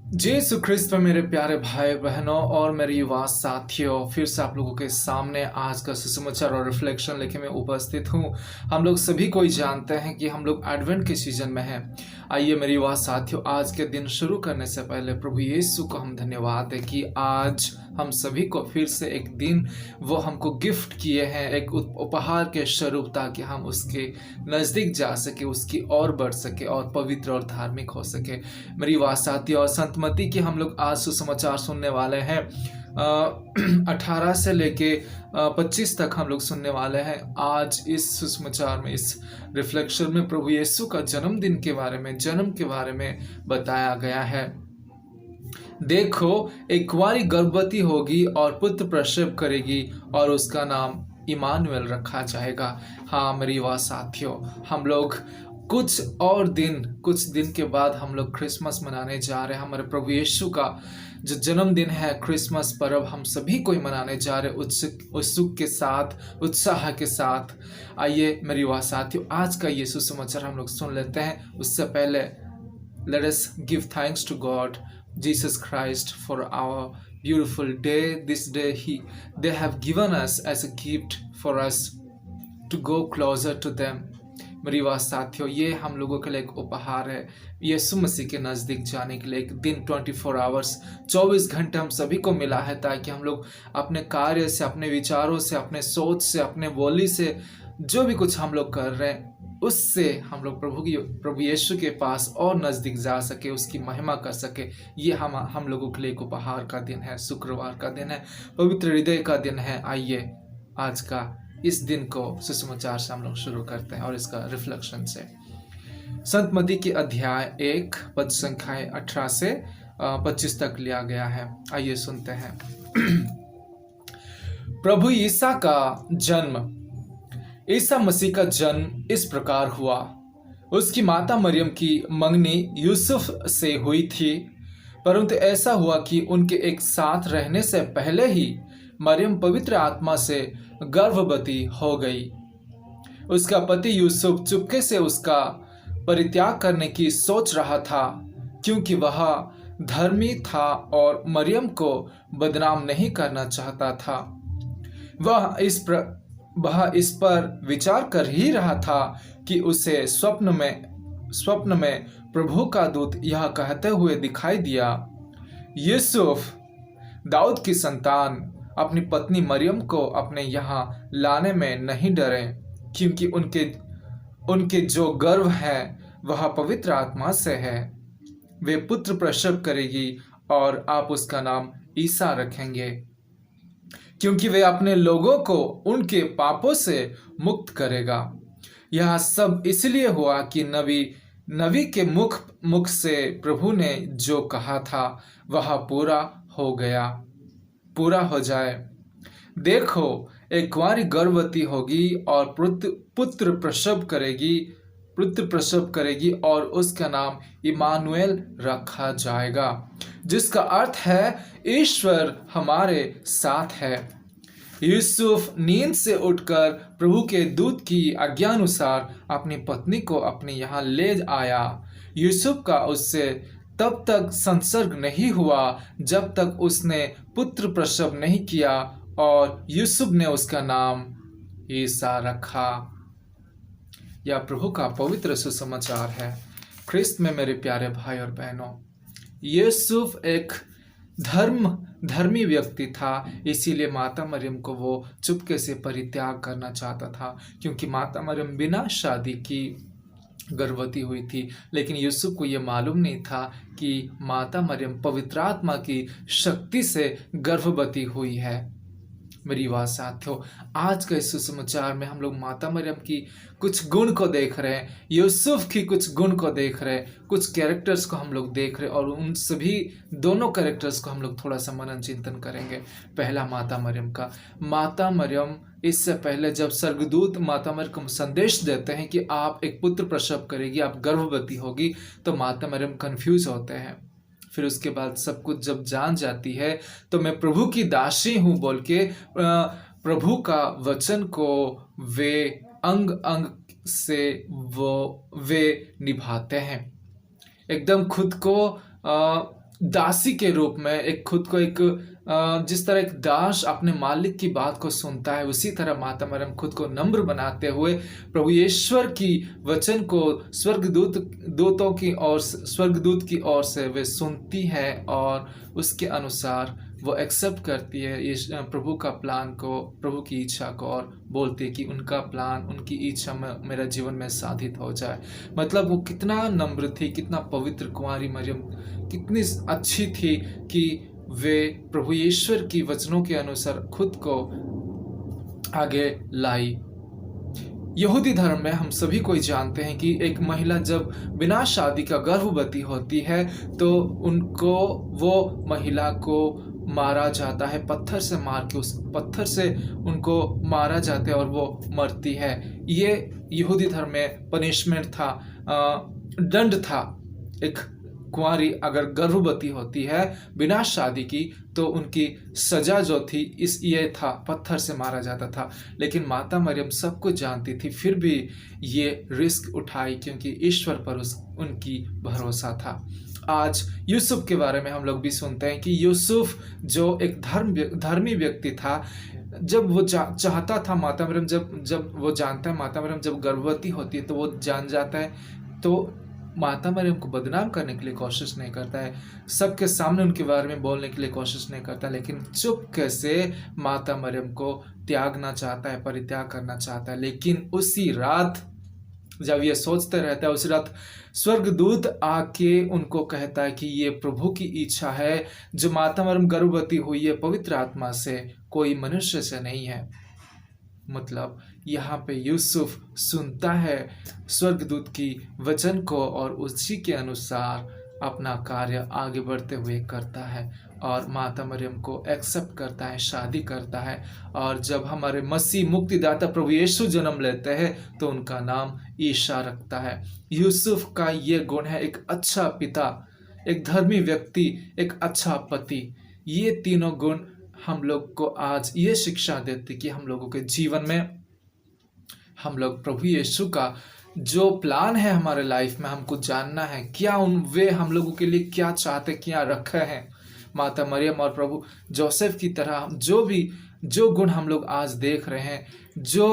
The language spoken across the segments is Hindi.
यीशु ख्रिस्त में मेरे प्यारे भाई बहनों और मेरे युवा साथियों, फिर से आप लोगों के सामने आज का सुसमाचार और रिफ्लेक्शन लेके मैं उपस्थित हूँ। हम लोग सभी कोई जानते हैं कि हम लोग एडवेंट के सीजन में हैं। आइए मेरे युवा साथियों, आज के दिन शुरू करने से पहले प्रभु यीशु को हम धन्यवाद दें कि आज हम सभी को फिर से एक दिन वो हमको गिफ्ट किए हैं, एक उपहार के स्वरूप, ताकि हम उसके नज़दीक जा सके, उसकी ओर बढ़ सके और पवित्र और धार्मिक हो सके। मेरी युवा साथियों और संतमती की हम लोग आज सुसमाचार सुनने वाले हैं। 18 से लेके 25 तक हम लोग सुनने वाले हैं। आज इस सुसमाचार में, इस रिफ्लेक्शन में प्रभु यीशु का जन्मदिन के बारे में, जन्म के बारे में बताया गया है। देखो, एक कुंवारी गर्भवती होगी और पुत्र प्रसव करेगी और उसका नाम इमानुएल रखा जाएगा। हाँ मेरी युवा साथियों, हम लोग कुछ दिन के बाद हम लोग क्रिसमस मनाने जा रहे हैं। हमारे प्रभु यीशु का जो जन्मदिन है, क्रिसमस पर्व हम सभी कोई मनाने जा रहे हैं उत्सुक के साथ, उत्साह के साथ। आइए मेरी युवा साथियों, आज का यीशु समाचार हम लोग सुन लेते हैं। उससे पहले let us give thanks to God, Jesus Christ, for our beautiful day. This day they have given us as a gift for us to go closer to them. मेरी बात साथियों, ये हम लोगों के लिए एक उपहार है, यीशु मसीह के नज़दीक जाने के लिए। एक दिन 24 आवर्स, 24 घंटे हम सभी को मिला है, ताकि हम लोग अपने कार्य से, अपने विचारों से, अपने सोच से, अपने बोली से, जो भी कुछ हम लोग कर रहे हैं, उससे हम लोग प्रभु यीशु के पास और नज़दीक जा सके, उसकी महिमा कर सके। ये हम लोगों के लिए एक उपहार का दिन है, शुक्रवार का दिन है, पवित्र हृदय का दिन है। आइए आज का इस दिन को सुसमाचार से हम लोग शुरू करते हैं और इसका रिफ्लेक्शन से। संत मत्ती की अध्याय 1 पद संख्याएं 18 से 25 तक लिया गया है। आइए सुनते हैं। प्रभु ईसा का जन्म। ईसा मसीह का जन्म इस प्रकार हुआ। उसकी माता मरियम की मंगनी यूसुफ से हुई थी, परंतु ऐसा हुआ कि उनके एक साथ रहने से पहले ही मरियम पवित्र आत्मा से गर्भवती हो गई। उसका पति यूसुफ चुपके से उसका परित्याग करने की सोच रहा था, क्योंकि वह धर्मी था और मरियम को बदनाम नहीं करना चाहता था। वह इस पर विचार कर ही रहा था कि उसे स्वप्न में प्रभु का दूत यह कहते हुए दिखाई दिया, यूसुफ, दाऊद की संतान, अपनी पत्नी मरियम को अपने यहाँ लाने में नहीं डरे, क्योंकि उनके जो गर्भ है वह पवित्र आत्मा से है। वे पुत्र प्रसव करेगी और आप उसका नाम ईसा रखेंगे, क्योंकि वे अपने लोगों को उनके पापों से मुक्त करेगा। यह सब इसलिए हुआ कि नबी के मुख से प्रभु ने जो कहा था वह पूरा हो जाए। देखो, एक कुंवारी गर्भवती होगी और पुत्र प्रसव करेगी और उसका नाम इमानुएल रखा जाएगा, जिसका अर्थ है ईश्वर हमारे साथ है। यूसुफ नींद से उठकर प्रभु के दूत की आज्ञानुसार अपनी पत्नी को अपने यहाँ ले आया। यूसुफ का उससे तब तक संसर्ग नहीं हुआ जब तक उसने पुत्र प्रसव नहीं किया, और यूसुफ ने उसका नाम ईसा रखा। यह प्रभु का पवित्र सुसमाचार है। ख्रिस्त में मेरे प्यारे भाई और बहनों, यूसुफ एक धर्मी व्यक्ति था, इसीलिए माता मरियम को वो चुपके से परित्याग करना चाहता था, क्योंकि माता मरियम बिना शादी की गर्भवती हुई थी। लेकिन यूसुफ को ये मालूम नहीं था कि माता मरियम पवित्र आत्मा की शक्ति से गर्भवती हुई है। मेरी बात साथियों, आज के इस सुसमाचार में हम लोग माता मरियम की कुछ गुण को देख रहे हैं, यूसुफ की कुछ गुण को देख रहे हैं, कुछ कैरेक्टर्स को हम लोग देख रहे हैं, और उन सभी दोनों कैरेक्टर्स को हम लोग थोड़ा सा मनन चिंतन करेंगे। पहला माता मरियम का। माता मरियम, इससे पहले जब स्वर्गदूत माता मरियम को संदेश देते हैं कि आप एक पुत्र प्रसव करेगी, आप गर्भवती होगी, तो माता मरियम कन्फ्यूज होते हैं। फिर उसके बाद सब कुछ जब जान जाती है तो मैं प्रभु की दासी हूँ बोल के प्रभु का वचन को वे अंग अंग से वे निभाते हैं। एकदम खुद को दासी के रूप में एक खुद को एक जिस तरह एक दास अपने मालिक की बात को सुनता है, उसी तरह माता मरियम खुद को नम्र बनाते हुए प्रभु यीशु की वचन को स्वर्गदूत की ओर से वे सुनती है और उसके अनुसार वो एक्सेप्ट करती है प्रभु का प्लान को, प्रभु की इच्छा को, और बोलती है कि उनका प्लान, उनकी इच्छा में मेरा जीवन में साधित हो जाए। मतलब वो कितना नम्र थी, कितना पवित्र कुंवारी मरियम कितनी अच्छी थी कि वे प्रभु ईश्वर की वचनों के अनुसार खुद को आगे लाई। यहूदी धर्म में हम सभी कोई जानते हैं कि एक महिला जब बिना शादी का गर्भवती होती है तो उनको, वो महिला को मारा जाता है, पत्थर से मार के, उस पत्थर से उनको मारा जाता है और वो मरती है। ये यहूदी धर्म में पनिशमेंट था, दंड था। एक कुंवारी अगर गर्भवती होती है बिना शादी की तो उनकी सजा जो थी ये था, पत्थर से मारा जाता था। लेकिन माता मरियम सब कुछ जानती थी, फिर भी ये रिस्क उठाई क्योंकि ईश्वर पर उनकी भरोसा था। आज यूसुफ के बारे में हम लोग भी सुनते हैं कि यूसुफ जो एक धर्मी व्यक्ति था, जब वो चाहता था, माता मरियम जब वो जानता है, माता मरियम जब गर्भवती होती है तो वो जान जाता है, तो माता मरियम को बदनाम करने के लिए कोशिश नहीं करता है, सबके सामने उनके बारे में बोलने के लिए कोशिश नहीं करता, लेकिन चुपके से माता मरियम को त्यागना चाहता है, परित्याग करना चाहता है। लेकिन उसी रात जब ये सोचते रहता है, उसी रात स्वर्गदूत आके उनको कहता है कि ये प्रभु की इच्छा है, जो माता मरियम गर्भवती हुई है पवित्र आत्मा से, कोई मनुष्य से नहीं है। मतलब यहाँ पे यूसुफ सुनता है स्वर्गदूत की वचन को और उसी के अनुसार अपना कार्य आगे बढ़ते हुए करता है और माता मरियम को एक्सेप्ट करता है, शादी करता है। और जब हमारे मसीह मुक्तिदाता प्रभु यीशु जन्म लेते हैं तो उनका नाम ईशा रखता है। यूसुफ का ये गुण है, एक अच्छा पिता, एक धर्मी व्यक्ति, एक अच्छा पति। ये तीनों गुण हम लोग को आज ये शिक्षा देती कि हम लोगों के जीवन में हम लोग प्रभु यीशु का जो प्लान है हमारे लाइफ में हमको जानना है, क्या वे हम लोगों के लिए क्या चाहते, क्या रखे हैं। माता मरियम और प्रभु जोसेफ की तरह जो गुण हम लोग आज देख रहे हैं, जो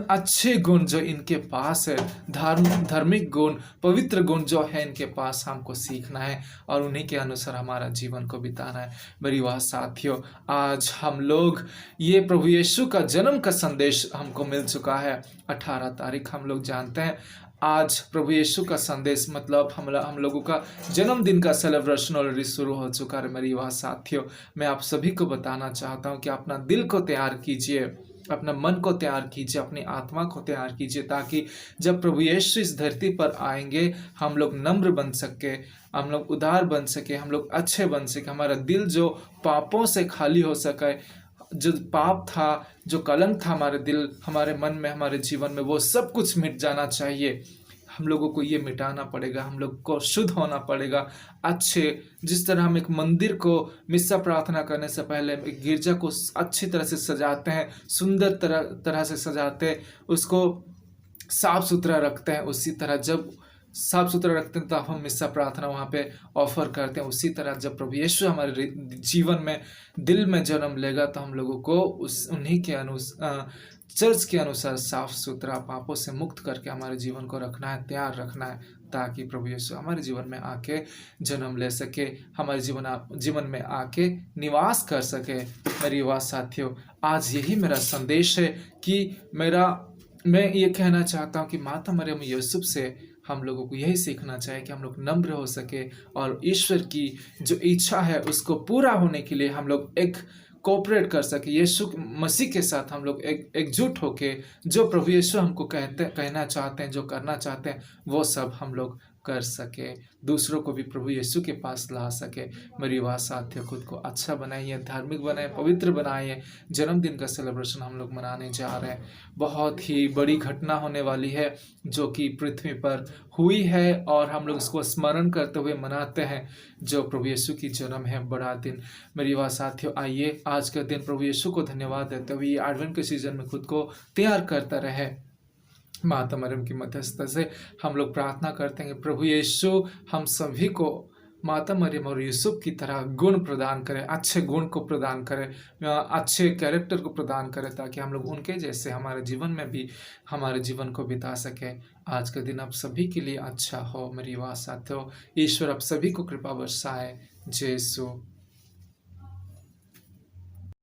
अच्छे गुण जो इनके पास है, धार्मिक गुण, पवित्र गुण जो है इनके पास, हमको सीखना है और उन्हीं के अनुसार हमारा जीवन को बिताना है। मेरी वाह साथियों, आज हम लोग ये प्रभु यीशु का जन्म का संदेश हमको मिल चुका है। 18 तारीख हम लोग जानते हैं, आज प्रभु यीशु का संदेश मतलब हम लोगों का जन्मदिन का सेलिब्रेशन ऑलरेडी शुरू हो चुका है। मेरी वाह साथियों, मैं आप सभी को बताना चाहता हूँ कि अपना दिल को तैयार कीजिए, अपना मन को तैयार कीजिए, अपनी आत्मा को तैयार कीजिए, ताकि जब प्रभु यीशु इस धरती पर आएंगे हम लोग नम्र बन सके, हम लोग उदार बन सके, हम लोग अच्छे बन सके, हमारा दिल जो पापों से खाली हो सके, जो पाप था, जो कलंक था हमारे दिल, हमारे मन में, हमारे जीवन में, वो सब कुछ मिट जाना चाहिए। हम लोगों को ये मिटाना पड़ेगा, हम लोग को शुद्ध होना पड़ेगा। अच्छे, जिस तरह हम एक मंदिर को मिस्सा प्रार्थना करने से पहले एक गिरजा को अच्छी तरह से सजाते हैं, सुंदर तरह से सजाते हैं, उसको साफ सुथरा रखते हैं, उसी तरह जब साफ सुथरा रखते हैं तो हम मिस्सा प्रार्थना वहाँ पे ऑफर करते हैं। उसी तरह जब प्रभु यीशु हमारे जीवन में, दिल में जन्म लेगा तो हम लोगों को उन्हीं के चर्च के अनुसार साफ सुथरा, पापों से मुक्त करके हमारे जीवन को रखना है, तैयार रखना है, ताकि प्रभु यीशु हमारे जीवन में आके जन्म ले सके, हमारे जीवन में आके निवास कर सके। मेरी वाह साथियों, आज यही मेरा संदेश है कि मैं ये कहना चाहता हूँ कि माता मरियम यूसुफ से हम लोगों को यही सीखना चाहिए कि हम लोग नम्र हो सके और ईश्वर की जो इच्छा है उसको पूरा होने के लिए हम लोग एक कोऑपरेट कर सके, यीशु मसीह के साथ हम लोग एकजुट होके जो प्रभु यीशु हमको कहना चाहते हैं, जो करना चाहते हैं, वो सब हम लोग कर सके, दूसरों को भी प्रभु यीशु के पास ला सके। मेरी वाह साथियों, खुद को अच्छा बनाइए, धार्मिक बनाइए, पवित्र बनाइए। जन्मदिन का सेलिब्रेशन हम लोग मनाने जा रहे हैं, बहुत ही बड़ी घटना होने वाली है जो कि पृथ्वी पर हुई है और हम लोग इसको स्मरण करते हुए मनाते हैं, जो प्रभु यीशु की जन्म है, बड़ा दिन। मेरी वाह साथियों, आइए आज के दिन प्रभु यीशु को धन्यवाद देते हुए ये एडवेंट के सीजन में खुद को तैयार करता रहे। माता मरियम की मध्यस्थता से हम लोग प्रार्थना करते हैं, प्रभु यीशु हम सभी को माता मरियम और यूसुफ की तरह गुण प्रदान करे, अच्छे गुण को प्रदान करे, अच्छे कैरेक्टर को प्रदान करे, ताकि हम लोग उनके जैसे हमारे जीवन में भी हमारे जीवन को बिता सके। आज का दिन आप सभी के लिए अच्छा हो मेरी आवाज़ साथियों। ईश्वर आप सभी को कृपा बरसाए। जय यीशु।